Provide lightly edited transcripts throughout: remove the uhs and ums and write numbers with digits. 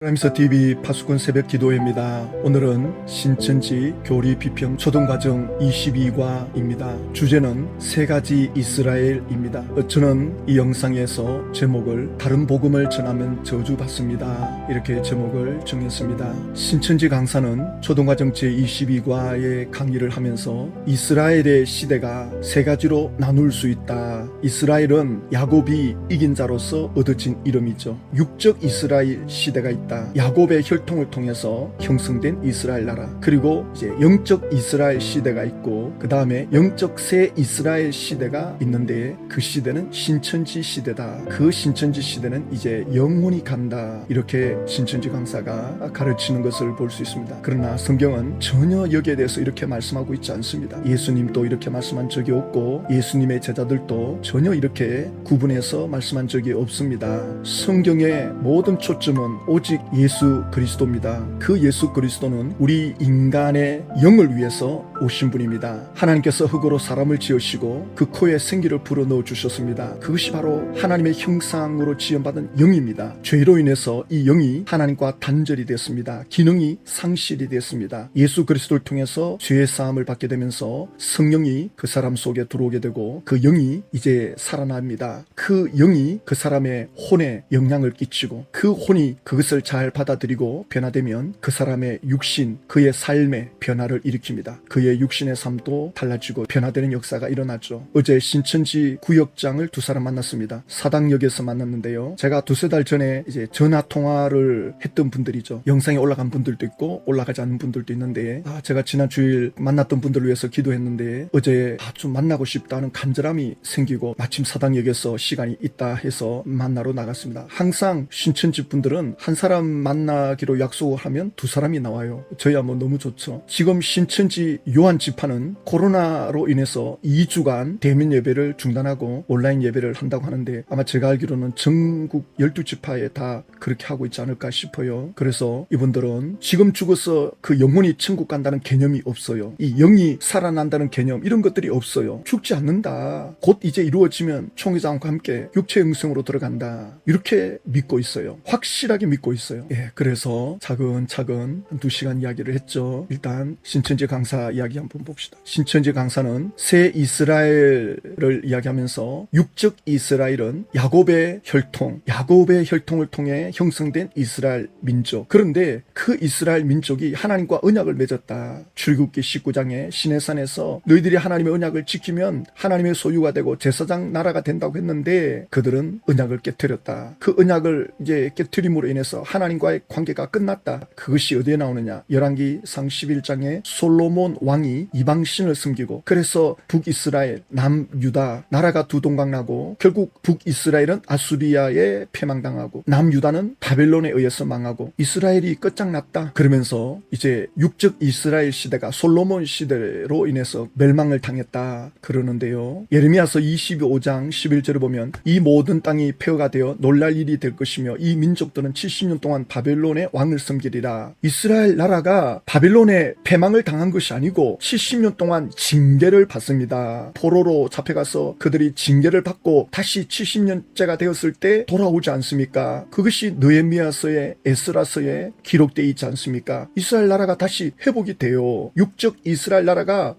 하나님서 TV 파수꾼 새벽 기도회입니다. 오늘은 신천지 교리 비평 초등과정 22과입니다. 주제는 세 가지 이스라엘입니다. 저는 이 영상에서 제목을 다른 복음을 전하면 저주받습니다. 이렇게 제목을 정했습니다. 신천지 강사는 초등과정 제22과의 강의를 하면서 이스라엘의 시대가 세 가지로 나눌 수 있다. 이스라엘은 야곱이 이긴 자로서 얻어진 이름이죠. 육적 이스라엘 시대가 있다. 야곱의 혈통을 통해서 형성된 이스라엘 나라, 그리고 이제 영적 이스라엘 시대가 있고 그 다음에 영적 새 이스라엘 시대가 있는데 그 시대는 신천지 시대다. 그 신천지 시대는 이제 영원히 간다. 이렇게 신천지 강사가 가르치는 것을 볼 수 있습니다. 그러나 성경은 전혀 여기에 대해서 이렇게 말씀하고 있지 않습니다. 예수님도 이렇게 말씀한 적이 없고 예수님의 제자들도 전혀 이렇게 구분해서 말씀한 적이 없습니다. 성경의 모든 초점은 오직 예수 그리스도입니다. 그 예수 그리스도는 우리 인간의 영을 위해서 오신 분입니다. 하나님께서 흙으로 사람을 지으시고 그 코에 생기를 불어넣어 주셨습니다. 그것이 바로 하나님의 형상으로 지음받은 영입니다. 죄로 인해서 이 영이 하나님과 단절이 됐습니다. 기능이 상실이 됐습니다. 예수 그리스도를 통해서 죄의 사함을 받게 되면서 성령이 그 사람 속에 들어오게 되고 그 영이 이제 살아납니다. 그 영이 그 사람의 혼에 영향을 끼치고 그 혼이 그것을 잘 받아들이고 변화되면 그 사람의 육신, 그의 삶에 변화를 일으킵니다. 그의 육신의 삶도 달라지고 변화되는 역사가 일어나죠. 어제 신천지 구역장을 두 사람 만났습니다. 사당역에서 만났는데요. 제가 두세 달 전에 이제 전화 통화를 했던 분들이죠. 영상에 올라간 분들도 있고 올라가지 않은 분들도 있는데 제가 지난 주일 만났던 분들을 위해서 기도했는데 어제 좀 만나고 싶다는 간절함이 생기고 마침 사당역에서 시간이 있다 해서 만나러 나갔습니다. 항상 신천지 분들은 한 사람 만나기로 약속을 하면 두 사람이 나와요. 저희야 뭐 너무 좋죠. 지금 신천지 요한 지파는 코로나로 인해서 2주간 대면 예배를 중단하고 온라인 예배를 한다고 하는데 아마 제가 알기로는 전국 12지파에 다 그렇게 하고 있지 않을까 싶어요. 그래서 이분들은 지금 죽어서 그 영혼이 천국 간다는 개념이 없어요. 이 영이 살아난다는 개념 이런 것들이 없어요. 죽지 않는다. 곧 이제 이루어지면 총회장과 함께 육체 영생으로 들어간다. 이렇게 믿고 있어요. 확실하게 믿고 있어요. 그래서 차근차근 한 2시간 이야기를 했죠. 일단 신천지 강사 이야기 한번 봅시다. 신천지 강사는 새 이스라엘을 이야기하면서 육적 이스라엘은 야곱의 혈통을 통해 형성된 이스라엘 민족. 그런데 그 이스라엘 민족이 하나님과 언약을 맺었다. 출애굽기 19장에 시내산에서 너희들이 하나님의 언약을 지키면 하나님의 소유가 되고 제사장 나라가 된다고 했는데 그들은 언약을 깨트렸다. 그 언약을 이제 깨트림으로 인해서 하나님과의 관계가 끝났다. 그것이 어디에 나오느냐? 열왕기상 11장에 솔로몬 왕이 이방신을 섬기고 그래서 북이스라엘, 남유다 나라가 두 동강나고 결국 북이스라엘은 아수리아에 패망당하고 남유다는 바벨론에 의해서 망하고 이스라엘이 끝장났다. 그러면서 이제 육적 이스라엘 시대가 솔로몬 시대로 인해서 멸망을 당했다. 그러는데요. 예레미야서 25장 11절을 보면 이 모든 땅이 폐허가 되어 놀랄 일이 될 것이며 이 민족들은 70년 동안 바벨론의 왕을 섬기리라. 이스라엘 나라가 바벨론의 패망을 당한 것이 아니고 70년 동안 징계를 받습니다. 포로로 잡혀가서 그들이 징계를 받고 다시 70년째가 되었을 때 돌아오지 않습니까? 그것이 느헤미야서에 에스라서에 기록되어 있지 않습니까? 이스라엘 나라가 다시 회복이 돼요. 육적 이스라엘 나라가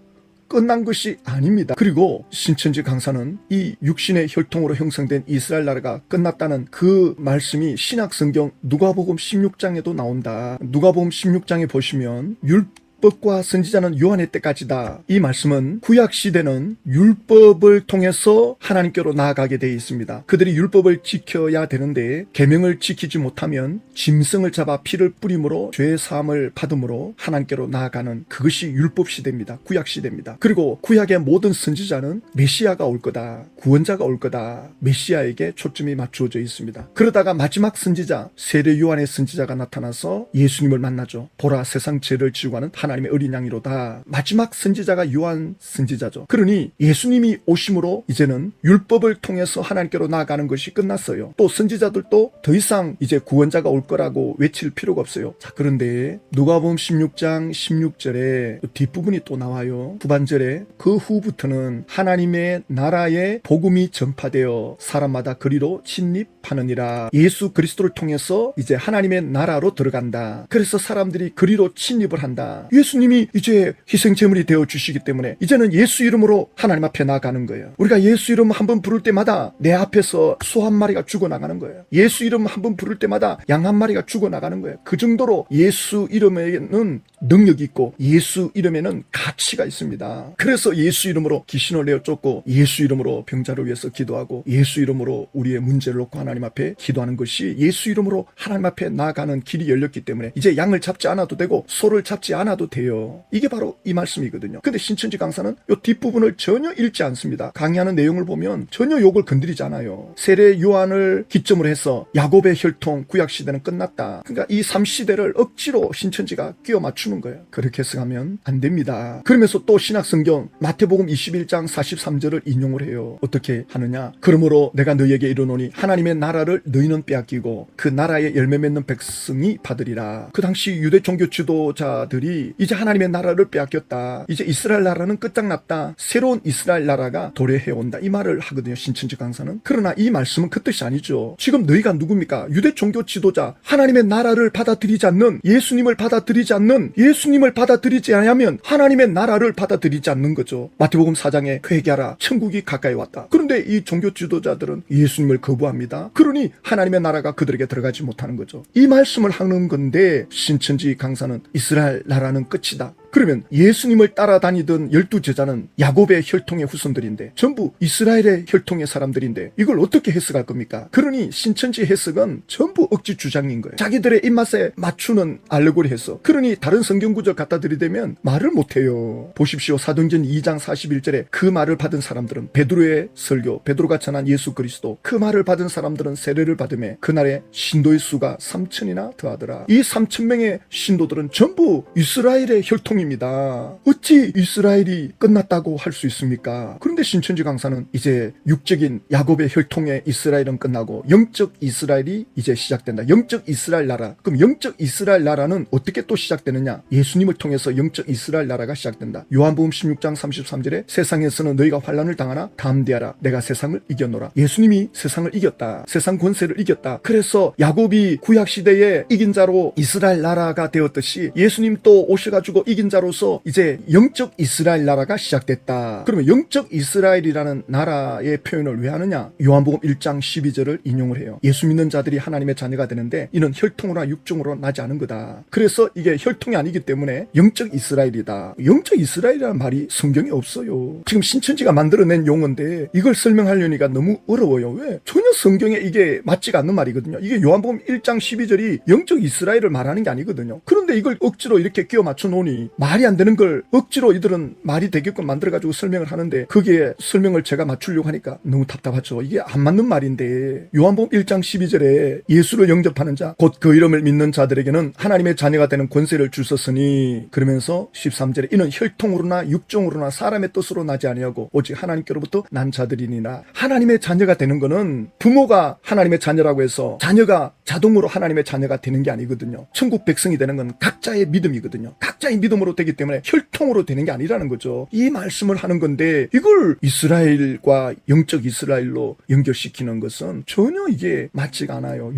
끝난 것이 아닙니다. 그리고 신천지 강사는 이 육신의 혈통으로 형성된 이스라엘 나라가 끝났다는 그 말씀이 신약 성경 누가복음 16장에도 나온다. 누가복음 16장에 보시면 율법과 선지자는 요한의 때까지다. 이 말씀은 구약 시대는 율법을 통해서 하나님께로 나아가게 되어 있습니다. 그들이 율법을 지켜야 되는데 계명을 지키지 못하면 짐승을 잡아 피를 뿌림으로 죄의 사함을 받음으로 하나님께로 나아가는 그것이 율법 시대입니다. 구약 시대입니다. 그리고 구약의 모든 선지자는 메시아가 올 거다. 구원자가 올 거다. 메시아에게 초점이 맞추어져 있습니다. 그러다가 마지막 선지자 세례 요한의 선지자가 나타나서 예수님을 만나죠. 보라 세상 죄를 지우고 하는 하나님 하나님의 어린 양이로다. 마지막 선지자가 요한 선지자죠. 그러니 예수님이 오심으로 이제는 율법을 통해서 하나님께로 나아가는 것이 끝났어요. 또 선지자들도 더 이상 이제 구원자가 올 거라고 외칠 필요가 없어요. 자, 그런데 누가복음 16장 16절에 뒷부분이 또 나와요. 후반절에 그 후부터는 하나님의 나라의 복음이 전파되어 사람마다 그리로 침입하느니라. 예수 그리스도를 통해서 이제 하나님의 나라로 들어간다. 그래서 사람들이 그리로 침입을 한다. 예수님이 이제 희생제물이 되어 주시기 때문에 이제는 예수 이름으로 하나님 앞에 나아가는 거예요. 우리가 예수 이름 한번 부를 때마다 내 앞에서 소 한 마리가 죽어나가는 거예요. 예수 이름 한번 부를 때마다 양 한 마리가 죽어나가는 거예요. 그 정도로 예수 이름에는 능력이 있고 예수 이름에는 가치가 있습니다. 그래서 예수 이름으로 귀신을 내어 쫓고 예수 이름으로 병자를 위해서 기도하고 예수 이름으로 우리의 문제를 놓고 하나님 앞에 기도하는 것이 예수 이름으로 하나님 앞에 나아가는 길이 열렸기 때문에 이제 양을 잡지 않아도 되고 소를 잡지 않아도 돼요. 이게 바로 이 말씀이거든요. 근데 신천지 강사는 이 뒷부분을 전혀 읽지 않습니다. 강의하는 내용을 보면 전혀 욕을 건드리지 않아요. 세례 요한을 기점으로 해서 야곱의 혈통 구약시대는 끝났다. 그러니까 이 3시대를 억지로 신천지가 끼워 맞추는 거예요. 그렇게 해석하면 안 됩니다. 그러면서 또 신약성경 마태복음 21장 43절을 인용을 해요. 어떻게 하느냐? 그러므로 내가 너희에게 이르노니 하나님의 나라를 너희는 빼앗기고 그 나라의 열매 맺는 백성이 받으리라. 그 당시 유대 종교 지도자들이 이제 하나님의 나라를 빼앗겼다. 이제 이스라엘 나라는 끝장났다. 새로운 이스라엘 나라가 도래해온다. 이 말을 하거든요. 신천지 강사는. 그러나 이 말씀은 그 뜻이 아니죠. 지금 너희가 누굽니까? 유대 종교 지도자, 하나님의 나라를 받아들이지 않는, 예수님을 받아들이지 않는, 예수님을 받아들이지 않으면 하나님의 나라를 받아들이지 않는 거죠. 마태복음 4장에 회개하라. 천국이 가까이 왔다. 그런데 이 종교 지도자들은 예수님을 거부합니다. 그러니 하나님의 나라가 그들에게 들어가지 못하는 거죠. 이 말씀을 하는 건데 신천지 강사는 이스라엘 나라는 끝이다. 그러면 예수님을 따라다니던 12제자는 야곱의 혈통의 후손들인데 전부 이스라엘의 혈통의 사람들인데 이걸 어떻게 해석할 겁니까? 그러니 신천지 해석은 전부 억지 주장인 거예요. 자기들의 입맛에 맞추는 알레고리 해석. 그러니 다른 성경 구절 갖다 들이대면 말을 못해요. 보십시오. 사도행전 2장 41절에 그 말을 받은 사람들은 베드로의 설교, 베드로가 전한 예수 그리스도, 그 말을 받은 사람들은 세례를 받음에 그날에 신도의 수가 3,000이나 더하더라. 이 3,000명의 신도들은 전부 이스라엘의 혈통이 입니다. 어찌 이스라엘이 끝났다고 할 수 있습니까? 그런데 신천지 강사는 이제 육적인 야곱의 혈통의 이스라엘은 끝나고 영적 이스라엘이 이제 시작된다. 영적 이스라엘 나라. 그럼 영적 이스라엘 나라는 어떻게 또 시작되느냐? 예수님을 통해서 영적 이스라엘 나라가 시작된다. 요한복음 16장 33절에 세상에서는 너희가 환난을 당하나 담대하라. 내가 세상을 이겨노라. 예수님이 세상을 이겼다. 세상 권세를 이겼다. 그래서 야곱이 구약시대에 이긴 자로 이스라엘 나라가 되었듯이 예수님 또 오셔가지고 이긴 자로서 이제 영적 이스라엘 나라가 시작됐다. 그러면 영적 이스라엘이라는 나라의 표현을 왜 하느냐? 요한복음 1장 12절을 인용을 해요. 예수 믿는 자들이 하나님의 자녀가 되는데 이는 혈통으로나 육종으로 나지 않은 거다. 그래서 이게 혈통이 아니기 때문에 영적 이스라엘이다. 영적 이스라엘이라는 말이 성경에 없어요. 지금 신천지가 만들어낸 용어인데 이걸 설명하려니까 너무 어려워요. 왜? 전혀 성경에 이게 맞지가 않는 말이거든요. 이게 요한복음 1장 12절이 영적 이스라엘을 말하는 게 아니거든요. 그런데 이걸 억지로 이렇게 끼워 맞춰 놓으니 말이 안 되는 걸 억지로 이들은 말이 되게끔 만들어가지고 설명을 하는데 거기에 설명을 제가 맞추려고 하니까 너무 답답하죠. 이게 안 맞는 말인데 요한복음 1장 12절에 예수를 영접하는 자 곧 그 이름을 믿는 자들에게는 하나님의 자녀가 되는 권세를 주셨으니 그러면서 13절에 이는 혈통으로나 육종으로나 사람의 뜻으로 나지 아니하고 오직 하나님께로부터 난 자들이니라. 하나님의 자녀가 되는 거는 부모가 하나님의 자녀라고 해서 자녀가 자동으로 하나님의 자녀가 되는 게 아니거든요. 천국 백성이 되는 건 각자의 믿음이거든요. 각자의 믿음으로 되기 때문에 혈통으로 되는 게 아니라는 거죠. 이 말씀을 하는 건데 이걸 이스라엘과 영적 이스라엘로 연결시키는 것은 전혀 이게 맞지가 않아요.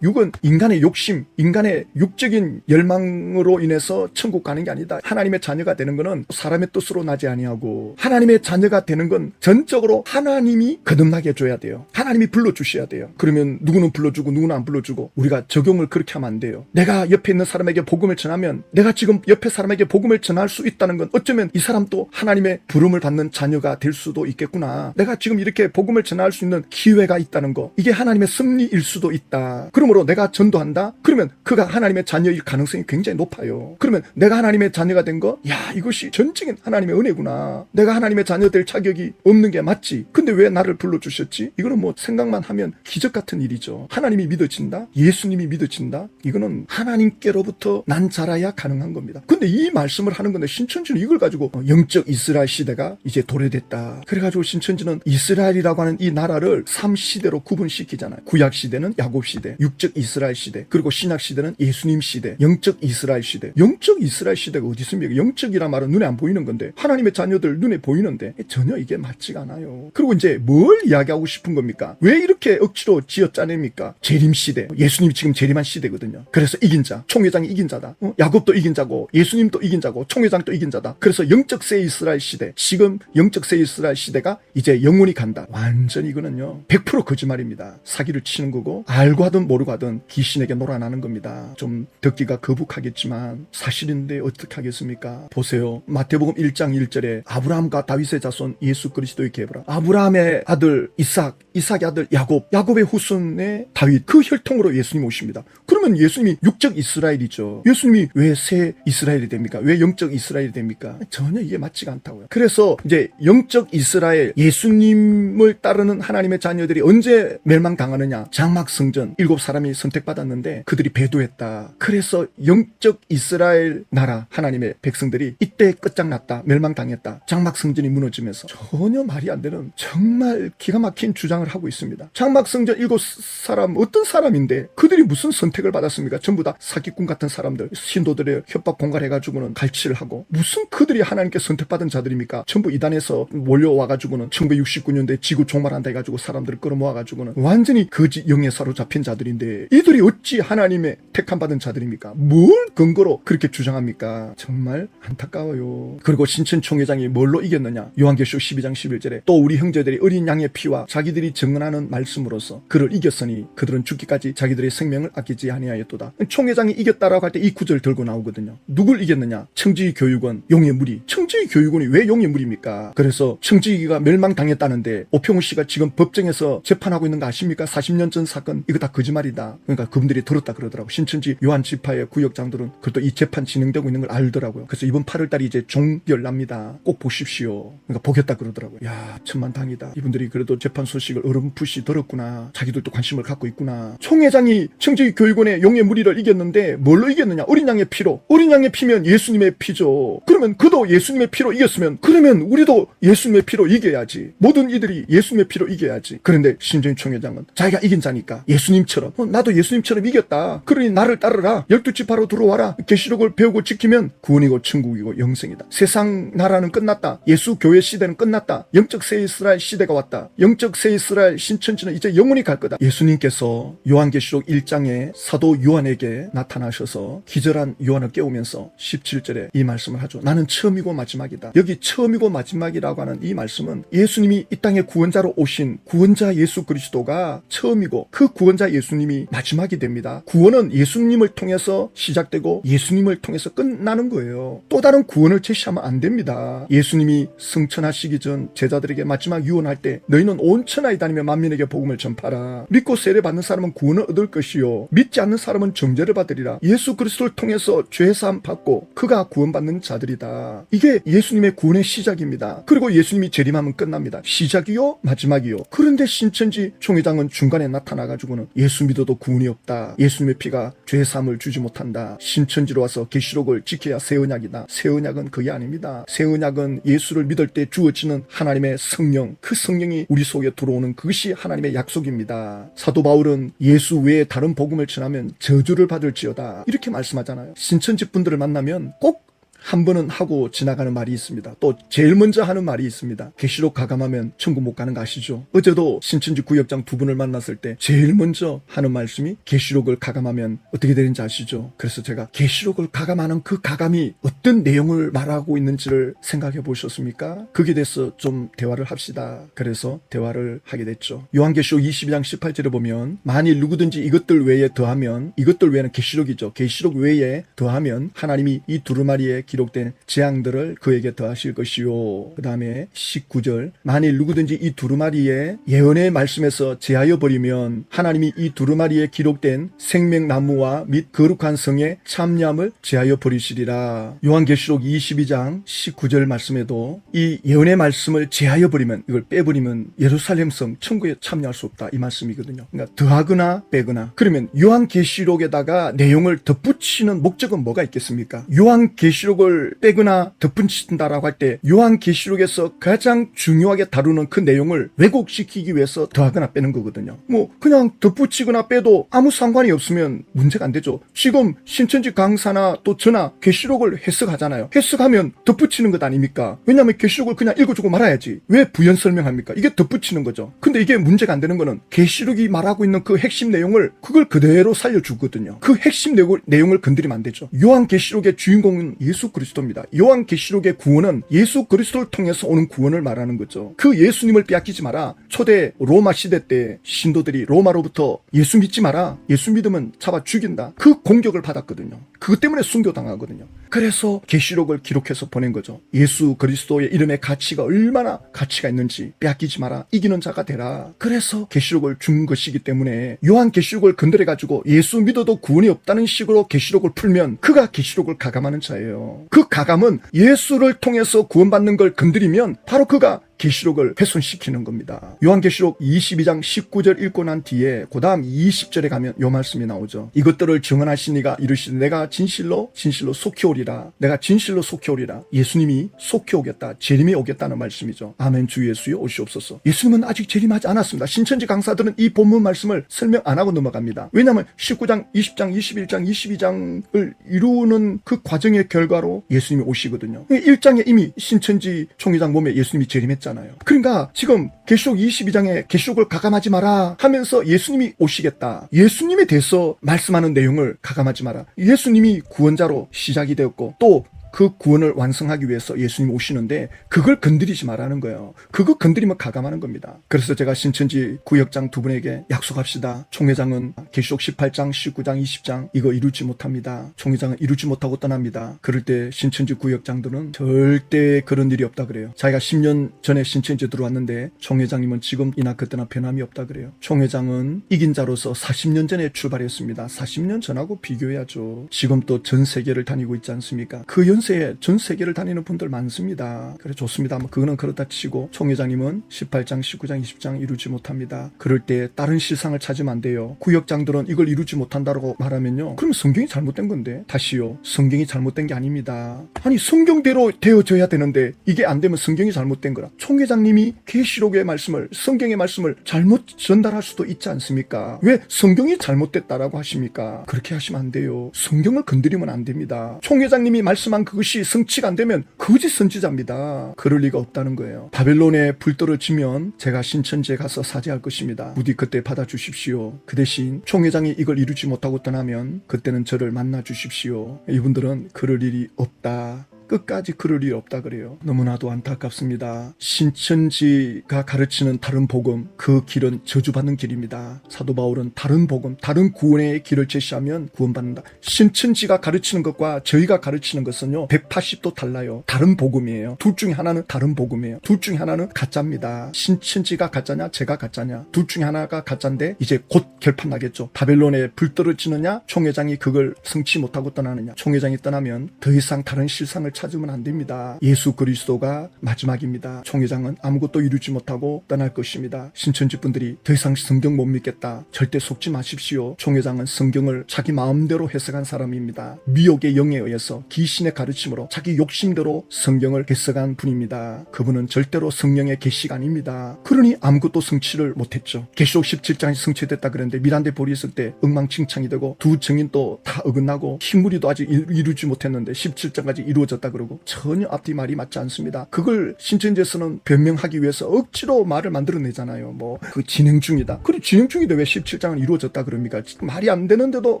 육은 인간의 욕심, 인간의 육적인 열망으로 인해서 천국 가는 게 아니다. 하나님의 자녀가 되는 거는 사람의 뜻으로 나지 아니하고 하나님의 자녀가 되는 건 전적으로 하나님이 거듭나게 해줘야 돼요. 하나님이 불러주셔야 돼요. 그러면 누구는 불러주고 누구는 안 불러주고 우리가 적용을 그렇게 하면 안 돼요. 내가 옆에 있는 사람에게 복음을 전하면 내가 지금 옆에 사람에게 복음을 전할 수 있다는 건 어쩌면 이 사람도 하나님의 부름을 받는 자녀가 될 수도 있겠구나. 내가 지금 이렇게 복음을 전할 수 있는 기회가 있다는 거. 이게 하나님의 섭리일 수도 있다. 그러므로 내가 전도한다? 그러면 그가 하나님의 자녀일 가능성이 굉장히 높아요. 그러면 내가 하나님의 자녀가 된 거? 야, 이것이 전적인 하나님의 은혜구나. 내가 하나님의 자녀 될 자격이 없는 게 맞지. 근데 왜 나를 불러주셨지? 이거는 뭐 생각만 하면 기적 같은 일이죠. 하나님이 믿어진다? 믿어진다? 예수님이 믿어진다? 이거는 하나님께로부터 난 자라야 가능한 겁니다. 근데 이 말씀을 하는 건데 신천지는 이걸 가지고 영적 이스라엘 시대가 이제 도래됐다. 그래가지고 신천지는 이스라엘이라고 하는 이 나라를 3시대로 구분시키잖아요. 구약 시대는 야곱 시대, 육적 이스라엘 시대, 그리고 신약 시대는 예수님 시대, 영적 이스라엘 시대. 영적 이스라엘 시대가 어디 있습니까? 영적이란 말은 눈에 안 보이는 건데 하나님의 자녀들 눈에 보이는데 전혀 이게 맞지가 않아요. 그리고 이제 뭘 이야기하고 싶은 겁니까? 왜 이렇게 억지로 지어짜냅니까? 재림 시대. 예수님이 지금 재림한 시대거든요. 그래서 이긴 자, 총회장이 이긴 자다. 야곱도 이긴 자고 예수님도 이긴 자고 총회장도 이긴 자다. 그래서 영적 새 이스라엘 시대. 지금 영적 새 이스라엘 시대가 이제 영원히 간다. 완전히 이거는요 100% 거짓말입니다. 사기를 치는 거고 알고 하든 모르고 하든 귀신에게 놀아나는 겁니다. 좀 듣기가 거북하겠지만 사실인데 어떻게 하겠습니까? 보세요. 마태복음 1장 1절에 아브라함과 다윗의 자손 예수 그리스도의 계보라. 아브라함의 아들 이삭, 이삭의 아들 야곱, 야곱의 후손의 다윗, 그 혈통으로 예수님 오십니다. 그러면 예수님이 육적 이스라엘이죠. 예수님이 왜 새 이스라엘이 됩니까? 왜 영적 이스라엘이 됩니까? 전혀 이게 맞지가 않다고요. 그래서 이제 영적 이스라엘, 예수님을 따르는 하나님의 자녀들이 언제 멸망당하느냐? 장막성전 7사람이 선택받았는데 그들이 배도했다. 그래서 영적 이스라엘 나라 하나님의 백성들이 이때 끝장났다. 멸망당했다. 장막성전이 무너지면서 전혀 말이 안 되는 정말 기가 막힌 주장을 하고 있습니다. 장막성전 7사람 어떤 사람인데 그들이 무슨 선택을 받았습니까? 전부 다 사기꾼 같은 사람들, 신도들의 협박 공갈해가지고는 갈취를 하고 무슨 그들이 하나님께 선택받은 자들입니까? 전부 이단에서 몰려와가지고는 1969년도에 지구 종말한다 해가지고 사람들을 끌어모아가지고는 완전히 거짓 영에 사로잡힌 자들인데 이들이 어찌 하나님의 택함받은 자들입니까? 뭘 근거로 그렇게 주장합니까? 정말 안타까워요. 그리고 신천 총회장이 뭘로 이겼느냐? 요한계시록 12장 11절에 또 우리 형제들이 어린 양의 피와 자기들이 증언하는 말씀으로서 그를 이겼으니 그들은 죽기까지 자기들의 생명을 아끼지 아니하였도다. 총회장이 이겼다라고 할 때 이 구절 들고 나오거든요. 누굴 이겼느냐? 청지기 교육원 용의 무리. 청지기 교육원이 왜 용의 무리입니까? 그래서 청지기가 멸망당했다는데 오평우 씨가 지금 법정에서 재판하고 있는 거 아십니까? 40년 전 사건 이거 다 거짓말이다. 그러니까 그분들이 들었다 그러더라고. 신천지 요한 지파의 구역장들은 그것도 이 재판 진행되고 있는 걸 알더라고요. 그래서 이번 8월달에 이제 종결 납니다. 꼭 보십시오. 그러니까 보겠다 그러더라고요. 야, 천만당이다. 이분들이 그래도 재판 소식을 어렴풋이 들었구나. 자기들도 관심을 갖고 있구나. 총회장이 청지기 교육원의 용의 무리를 이겼는데 뭘로 이겼느냐? 어린 양의 피로. 어린 양의 피면 예수님의 피죠. 그러면 그도 예수님의 피로 이겼으면 그러면 우리도 예수님의 피로 이겨야지. 모든 이들이 예수님의 피로 이겨야지. 그런데 신정희 총회장은 자기가 이긴 자니까 예수님처럼 나도 예수님처럼 이겼다. 그러니 나를 따르라. 12지파로 들어와라. 계시록을 배우고 지키면 구원이고 천국이고 영생이다. 세상 나라는 끝났다. 예수 교회 시대는 끝났다. 영적 새 이스라엘 시대가 왔다. 영적 새 이스라엘 신천지는 이제 영원히 갈 거다. 예수님께서 요한계시록 1장에 사도 요한에게 나타나셔서 기절한 요한을 깨우면서 17절에 이 말씀을 하죠. 나는 처음이고 마지막이다. 여기 처음이고 마지막이라고 하는 이 말씀은 예수님이 이 땅에 구원자로 오신 구원자 예수 그리스도가 처음이고 그 구원자 예수님이 마지막이 됩니다. 구원은 예수님을 통해서 시작되고 예수님을 통해서 끝나는 거예요. 또 다른 구원을 제시하면 안 됩니다. 예수님이 승천하시기 전 제자들에게 마지막 유언할 때 너희는 온 천하에 다니며 만민에게 복음을 전파라. 믿고 세례 받는 사람은 구원을 얻을 것이요 믿지 않는 사람은 정죄를 받으리라. 예수 그리스도를 통해서 죄사함 받고 그가 구원받는 자들이다. 이게 예수님의 구원의 시작입니다. 그리고 예수님이 재림하면 끝납니다. 시작이요 마지막이요. 그런데 신천지 총회장은 중간에 나타나가지고는 예수 믿어도 구원이 없다. 예수님의 피가 죄사함을 주지 못한다. 신천지로 와서 계시록을 지켜야 새 언약이다. 새 언약은 그게 아닙니다. 새 언약은 예수를 믿을 때 주어지는 하나님의 성령, 그 성령이 우리 속에 들어오는 그것이 하나님의 약속입니다. 사도 바울은 예수 외에 다른 복음을 전하면 저주를 받을지어다 이렇게 말씀하잖아요. 신천지 분들을 만나면 꼭 한 번은 하고 지나가는 말이 있습니다. 또 제일 먼저 하는 말이 있습니다. 계시록 가감하면 천국 못 가는 거 아시죠? 어제도 신천지 구역장 두 분을 만났을 때 제일 먼저 하는 말씀이 계시록을 가감하면 어떻게 되는지 아시죠? 그래서 제가 계시록을 가감하는 그 가감이 어떤 내용을 말하고 있는지를 생각해 보셨습니까? 거기에 대해서 좀 대화를 합시다. 그래서 대화를 하게 됐죠. 요한계시록 22장 18절에 보면 만일 누구든지 이것들 외에 더하면, 이것들 외에는 계시록이죠. 계시록 외에 더하면 하나님이 이 두루마리에 기록된 재앙들을 그에게 더하실 것이요. 그 다음에 19절 만일 누구든지 이 두루마리에 예언의 말씀에서 제하여 버리면 하나님이 이 두루마리에 기록된 생명나무와 및 거룩한 성의 참여함을 제하여 버리시리라. 요한계시록 22장 19절 말씀에도 이 예언의 말씀을 제하여 버리면, 이걸 빼버리면 예루살렘 성 천국에 참여할 수 없다 이 말씀이거든요. 그러니까 더하거나 빼거나. 그러면 요한계시록에다가 내용을 덧붙이는 목적은 뭐가 있겠습니까? 요한계시록을 빼거나 덧붙인다라고 할 때 요한계시록에서 가장 중요하게 다루는 그 내용을 왜곡시키기 위해서 더하거나 빼는 거거든요. 뭐 그냥 덧붙이거나 빼도 아무 상관이 없으면 문제가 안 되죠. 지금 신천지 강사나 또 저나 계시록을 해석하잖아요. 해석하면 덧붙이는 것 아닙니까? 왜냐하면 계시록을 그냥 읽어주고 말아야지. 왜 부연 설명합니까? 이게 덧붙이는 거죠. 근데 이게 문제가 안 되는 거는 계시록이 말하고 있는 그 핵심 내용을 그걸 그대로 살려주거든요. 그 핵심 내용을 건드리면 안 되죠. 요한계시록의 주인공은 예수 그리스도입니다. 요한계시록의 구원은 예수 그리스도를 통해서 오는 구원을 말하는 거죠. 그 예수님을 빼앗기지 마라. 초대 로마 시대 때 신도들이 로마로부터 예수 믿지 마라. 예수 믿으면 잡아 죽인다. 그 공격을 받았거든요. 그것 때문에 순교당하거든요. 그래서 계시록을 기록해서 보낸 거죠. 예수 그리스도의 이름의 가치가 얼마나 가치가 있는지 빼앗기지 마라. 이기는 자가 되라. 그래서 계시록을 준 것이기 때문에 요한계시록을 건드려가지고 예수 믿어도 구원이 없다는 식으로 계시록을 풀면 그가 계시록을 가감하는 자예요. 그 가감은 예수를 통해서 구원받는 걸 건드리면 바로 그가 계시록을 훼손시키는 겁니다. 요한계시록 22장 19절 읽고 난 뒤에 그 다음 20절에 가면 요 말씀이 나오죠. 이것들을 증언하신 이가 이르시되 내가 진실로 속히 오리라. 내가 진실로 속히 오리라. 예수님이 속히 오겠다. 재림이 오겠다는 말씀이죠. 아멘. 주 예수여 오시옵소서. 예수님은 아직 재림하지 않았습니다. 신천지 강사들은 이 본문 말씀을 설명 안 하고 넘어갑니다. 왜냐하면 19장, 20장, 21장, 22장을 이루는 그 과정의 결과로 예수님이 오시거든요. 1장에 이미 신천지 총회장 몸에 예수님이 재림했잖아요. 그러니까 지금 계시록 22장에 계시록을 가감하지 마라 하면서 예수님이 오시겠다. 예수님에 대해서 말씀하는 내용을 가감하지 마라. 예수님이 구원자로 시작이 되었고 또 그 구원을 완성하기 위해서 예수님이 오시는데 그걸 건드리지 말라는 거예요. 그거 건드리면 가감하는 겁니다. 그래서 제가 신천지 구역장 두 분에게 약속합시다. 총회장은 계시록 18장, 19장, 20장 이거 이루지 못합니다. 총회장은 이루지 못하고 떠납니다. 그럴 때 신천지 구역장들은 절대 그런 일이 없다 그래요. 자기가 10년 전에 신천지에 들어왔는데 총회장님은 지금이나 그때나 변함이 없다 그래요. 총회장은 이긴 자로서 40년 전에 출발했습니다. 40년 전하고 비교해야죠. 지금 또 전 세계를 다니고 있지 않습니까? 그 연세에 전 세계를 다니는 분들 많습니다. 그래 좋습니다. 뭐 그거는 그렇다 치고 총회장님은 18장, 19장, 20장 이루지 못합니다. 그럴 때 다른 실상을 찾으면 안 돼요. 구역장들은 이걸 이루지 못한다고 말하면요. 그럼 성경이 잘못된 건데. 다시요. 성경이 잘못된 게 아닙니다. 아니 성경대로 되어져야 되는데 이게 안 되면 성경이 잘못된 거라. 총회장님이 계시록의 말씀을 성경의 말씀을 잘못 전달할 수도 있지 않습니까? 왜 성경이 잘못됐다라고 하십니까? 그렇게 하시면 안 돼요. 성경을 건드리면 안 됩니다. 총회장님이 말씀한 그것이 성취가 안 되면 거짓 선지자입니다. 그럴 리가 없다는 거예요. 바벨론에 불 떨어지면 제가 신천지에 가서 사죄할 것입니다. 부디 그때 받아주십시오. 그 대신 총회장이 이걸 이루지 못하고 떠나면 그때는 저를 만나 주십시오. 이분들은 그럴 일이 없다. 끝까지 그럴 일 없다 그래요. 너무나도 안타깝습니다. 신천지가 가르치는 다른 복음, 그 길은 저주받는 길입니다. 사도 바울은 다른 복음, 다른 구원의 길을 제시하면 구원받는다. 신천지가 가르치는 것과 저희가 가르치는 것은요 180도 달라요. 다른 복음이에요. 둘 중에 하나는 다른 복음이에요. 둘 중에 하나는 가짜입니다. 신천지가 가짜냐 제가 가짜냐, 둘 중에 하나가 가짜인데 이제 곧 결판 나겠죠. 바벨론에 불 떨어지느냐, 총회장이 그걸 성취 못하고 떠나느냐. 총회장이 떠나면 더 이상 다른 실상을 찾으면 안 됩니다. 예수 그리스도가 마지막입니다. 총회장은 아무것도 이루지 못하고 떠날 것입니다. 신천지 분들이 더 이상 성경 못 믿겠다. 절대 속지 마십시오. 총회장은 성경을 자기 마음대로 해석한 사람입니다. 미혹의 영에 의해서 귀신의 가르침으로 자기 욕심대로 성경을 해석한 분입니다. 그분은 절대로 성령의 계시가 아닙니다. 그러니 아무것도 성취를 못했죠. 계시록 17장이 성취됐다 그랬는데 미란데 볼이 있을 때 엉망진창이 되고 두 증인도 다 어긋나고 흰무리도 아직 이루지 못했는데 17장까지 이루어졌다 그러고 전혀 앞뒤 말이 맞지 않습니다. 그걸 신천지에서는 변명하기 위해서 억지로 말을 만들어내잖아요. 뭐 그 진행 중이다. 그리고 진행 중인데 왜 17장은 이루어졌다 그럽니까? 말이 안 되는데도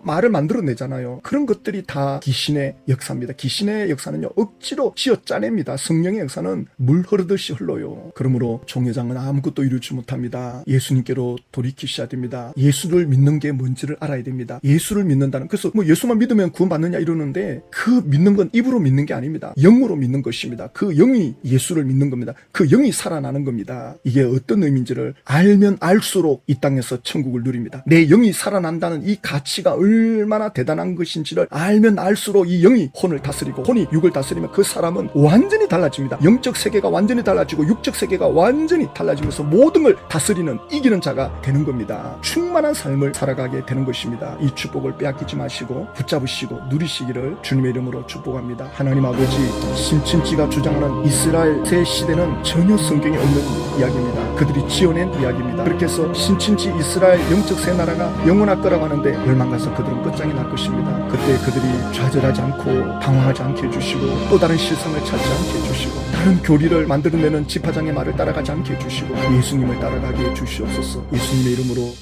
말을 만들어내잖아요. 그런 것들이 다 귀신의 역사입니다. 귀신의 역사는요 억지로 쥐어짜냅니다. 성령의 역사는 물 흐르듯이 흘러요. 그러므로 총회장은 아무것도 이루지 못합니다. 예수님께로 돌이키셔야 됩니다. 예수를 믿는 게 뭔지를 알아야 됩니다. 예수를 믿는다는, 그래서 뭐 예수만 믿으면 구원받느냐 이러는데 그 믿는 건 입으로 믿는 게 아닙니다. 것입니다. 영으로 믿는 것입니다. 그 영이 예수를 믿는 겁니다. 그 영이 살아나는 겁니다. 이게 어떤 의미인지를 알면 알수록 이 땅에서 천국을 누립니다. 내 영이 살아난다는 이 가치가 얼마나 대단한 것인지를 알면 알수록 이 영이 혼을 다스리고 혼이 육을 다스리면 그 사람은 완전히 달라집니다. 영적 세계가 완전히 달라지고 육적 세계가 완전히 달라지면서 모든 걸 다스리는 이기는 자가 되는 겁니다. 충만한 삶을 살아가게 되는 것입니다. 이 축복을 빼앗기지 마시고 붙잡으시고 누리시기를 주님의 이름으로 축복합니다. 하나님 아버지, 신천지가 주장하는 이스라엘 새 시대는 전혀 성경에 없는 이야기입니다. 그들이 지어낸 이야기입니다. 그렇게 해서 신천지 이스라엘 영적 새 나라가 영원할 거라고 하는데 멸망가서 그들은 끝장이 날 것입니다. 그때 그들이 좌절하지 않고 당황하지 않게 해주시고 또 다른 실상을 찾지 않게 해주시고 다른 교리를 만들어내는 지파장의 말을 따라가지 않게 해주시고 예수님을 따라가게 해주시옵소서. 예수님의 이름으로